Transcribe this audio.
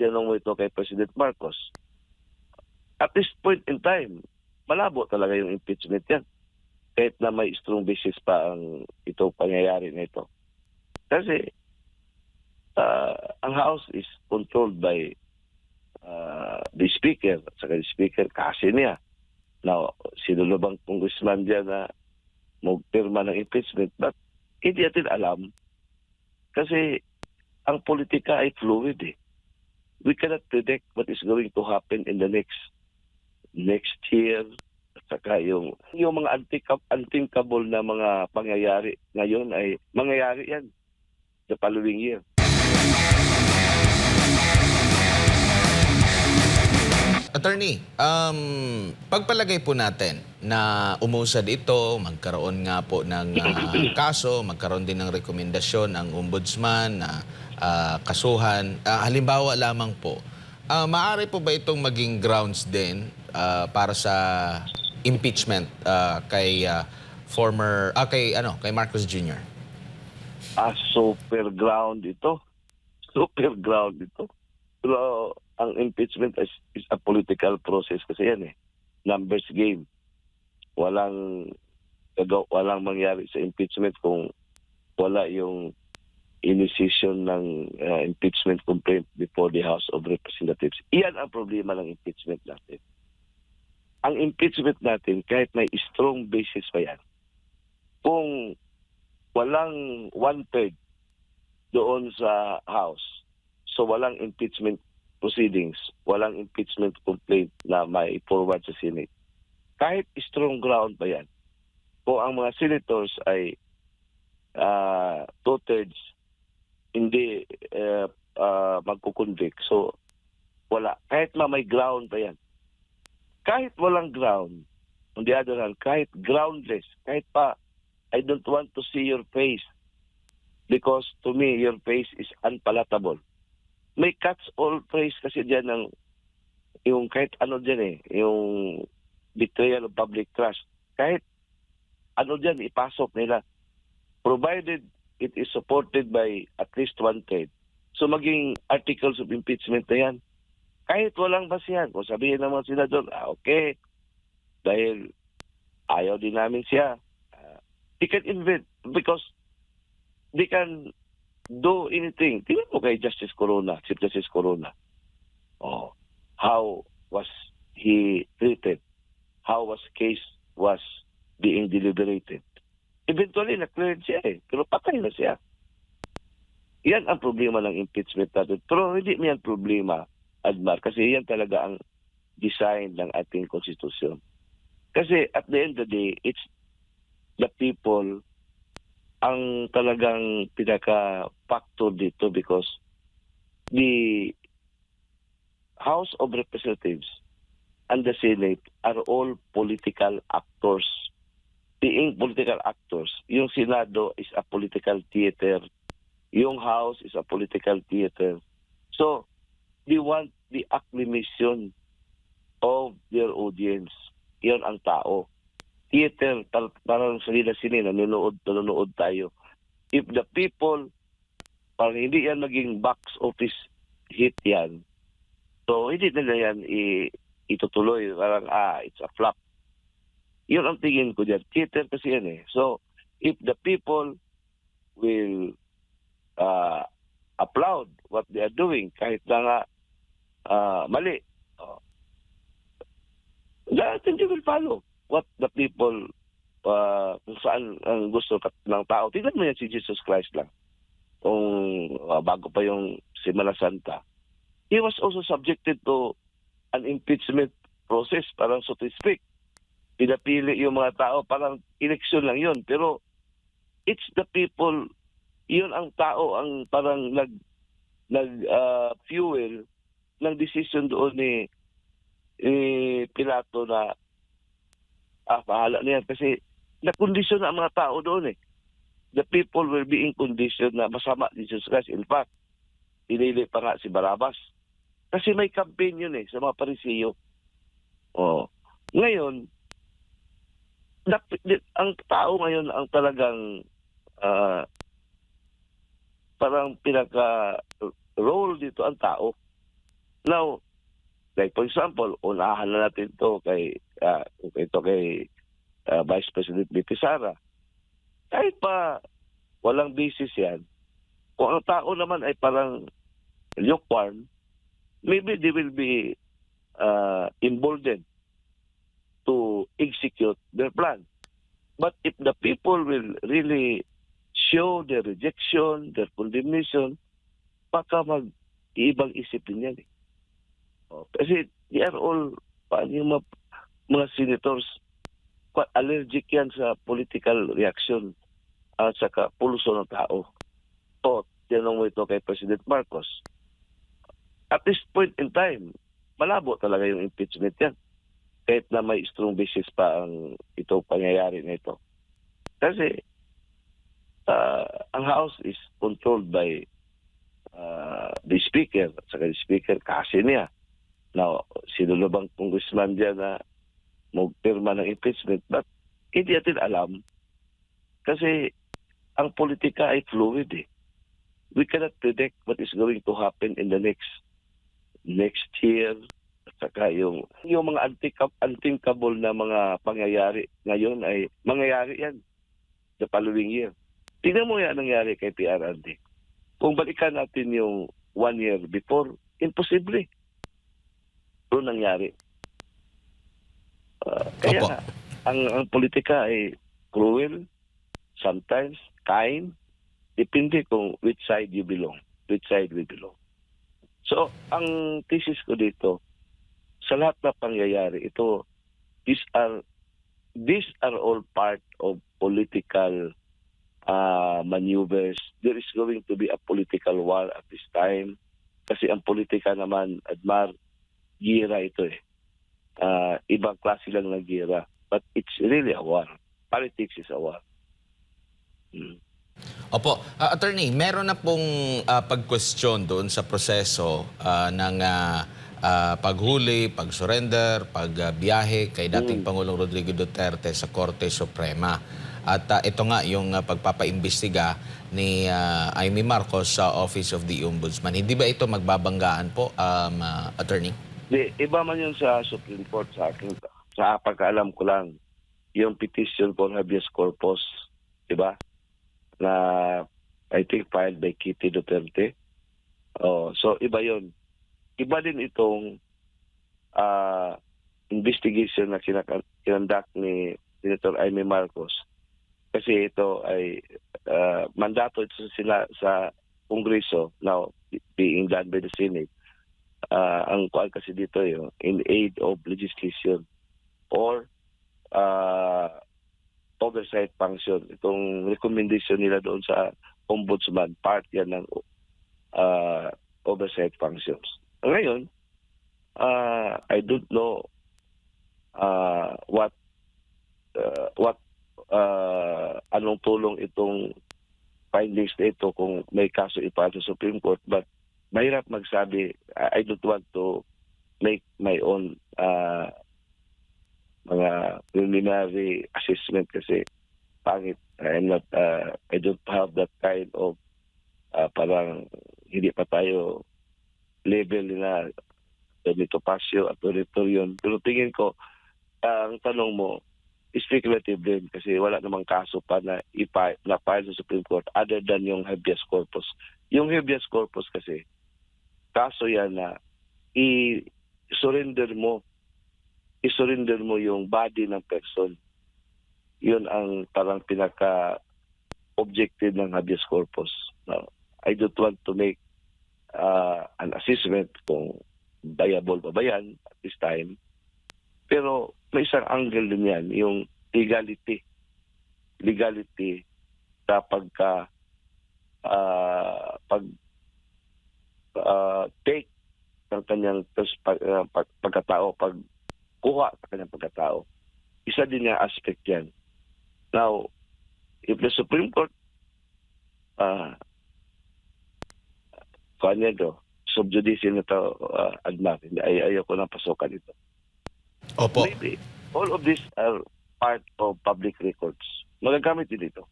tinanong mo ito kay President Marcos, at this point in time, malabo talaga yung impeachment yan. Kahit na may strong basis pa ito pangyayari na ito. Kasi ang House is controlled by the Speaker. At saka the Speaker kasi niya. Now, sino na bang congressman diyan na magpirma ng impeachment? But hindi natin alam. Kasi ang politika ay fluid eh. We cannot predict what is going to happen in the next year. At saka yung mga unthinkable na mga pangyayari ngayon ay mangyayari yan the following year. Attorney, pagpalagay po natin na umusad ito, magkaroon nga po ng kaso, magkaroon din ng rekomendasyon ang ombudsman na kasuhan. Halimbawa lamang po, maaari po ba itong maging grounds din para sa impeachment kay kay Marcos Jr.? Super ground ito. Super ground ito. Pero ang impeachment is a political process kasi yan eh. Numbers game. Walang mangyari sa impeachment kung wala yung initiation ng impeachment complaint before the House of Representatives. Iyan ang problema ng impeachment natin. Ang impeachment natin, kahit may strong basis pa yan, kung walang 1/3 doon sa House, so walang impeachment proceedings, walang impeachment complaint na may forward sa Senate. Kahit strong ground pa yan, kung ang mga senators ay 2/3 hindi magkukonvict, so wala. Kahit may ground pa yan. Kahit walang ground, on the other hand, kahit groundless, kahit pa I don't want to see your face because to me, your face is unpalatable. May catch-all phrase kasi dyan ng yung kahit ano dyan eh, yung betrayal of public trust. Kahit ano dyan, ipasok nila. Provided it is supported by at least 1/3. So maging articles of impeachment na yan. Kahit walang basihan, kung sabihin ng mga senador, okay, dahil ayaw din namin siya, they can invent because they can do anything. Tingnan mo kay Justice Corona, Chief Justice Corona. Oh, how was he treated? How was case was being deliberated? Eventually, na-cleared siya eh. Pero patay na siya. Yan ang problema ng impeachment natin. Pero hindi mo yan problema, Admar, kasi yan talaga ang design ng ating konstitusyon. Kasi at the end of the day, it's the people ang talagang pinaka-factor dito because the House of Representatives and the Senate are all political actors. Being political actors, yung Senado is a political theater, yung House is a political theater. So, they want the acclamation of their audience. Yan ang tao. Theater, parang sila nanonood tayo. If the people, parang hindi yan maging box office hit yan, so hindi nila yan itutuloy. Parang, it's a flop. Yun ang tingin ko dyan. Theater kasi yan eh. So, if the people will applaud what they are doing, kahit na nga mali, then they will follow what the people, kung saan ang gusto ng tao. Tignan mo yan si Jesus Christ lang. Kung bago pa yung Semana Santa, he was also subjected to an impeachment process, parang so to speak. Pinapili yung mga tao, parang election lang yun. Pero it's the people, yun ang tao ang parang fuel ng decision doon ni Pilato na pahala na yan kasi na-condition na ang mga tao doon eh. The people were being conditioned na masama ni Jesus Christ. In fact, pinili pa nga si Barabbas. Kasi may campaign yun eh sa mga Parisiyo. Ngayon, ang tao ngayon ang talagang parang pinaka-role dito ang tao. Now, like for example, unahan na natin to kay Vice President BP Sara. Kahit pa walang basis yan, kung ang tao naman ay parang lukewarm, maybe they will be emboldened to execute their plan. But if the people will really show their rejection, their condemnation, baka mag-iibang isipin yan. Kasi they are all, paano yung mga senators, allergic yan sa political reaction at saka pulso ng tao. O, tinanong mo ito kay President Marcos. At this point in time, malabo talaga yung impeachment yan. Kahit na may strong basis pa ang ito pangyayari na ito. Kasi ang House is controlled by the Speaker. At saka the Speaker kasi niya. Now, sino na bang congressman dyan na magpirma ng impeachment? But hindi natin alam. Kasi ang politika ay fluid eh. We cannot predict what is going to happen in the next year. At saka yung mga unthinkable na mga pangyayari ngayon ay mangyayari yan the following year. Tingnan mo yan nangyari kay PRRD. Kung balikan natin yung 1 year before, imposible. Ito nangyari. Kaya Opo. nga, ang politika ay cruel, sometimes kind, depende kung which side you belong, which side we belong. So, ang thesis ko dito, sa lahat na pangyayari, these are all part of political maneuvers. There is going to be a political war at this time. Kasi ang politika naman, Admar, gira ito eh. Ibang klase lang ng gira. But it's really a war. Politics is a war. Opo. Attorney, meron na pong pag-question doon sa proseso ng paghuli, pag-surrender, pagbiyahe kay dating Pangulong Rodrigo Duterte sa Korte Suprema. At ito nga yung pagpapaimbestiga ni Amy Marcos sa Office of the Ombudsman. Hindi ba ito magbabanggaan po, Attorney? Iba man yun sa Supreme Court sa akin. Sa pagkaalam ko lang, yung petition for habeas corpus, di ba? Na I think filed by Kitty Duterte. So iba yun. Iba din itong investigation na kinandak ni Senator Amy Marcos. Kasi ito ay mandato ito sila sa Kongreso, now being done by the Senate. Ang kuan kasi dito yun, in aid of legislation or oversight function. Itong recommendation nila doon sa ombudsman, part yan ng oversight functions. Ngayon, I don't know anong tulong itong findings na ito kung may kaso ipaan sa Supreme Court, but mahirap magsabi. I don't want to make my own mga preliminary assessment kasi pangit. I don't have that kind of parang hindi pa tayo level na Benito Pasio at Toritorion. Pero tingin ko, ang tanong mo, speculative din kasi wala namang kaso pa na na-file sa Supreme Court other than yung habeas corpus. Yung habeas corpus kasi, kaso yan na i-surrender mo yung body ng person. Yun ang parang pinaka-objective ng habeas corpus. Now, I don't want to make an assessment kung viable pa ba yan at this time. Pero may isang angle din yan, yung legality. Legality sa take ng kanyang pagkatao, pagkuha sa kanyang pagkatao. Isa din yung aspect yan. Now, if the Supreme Court kanya do, subjudice na ito, Admar, ayaw ko nang pasukan ito. Opo. Maybe all of these are part of public records. Magagamit din ito.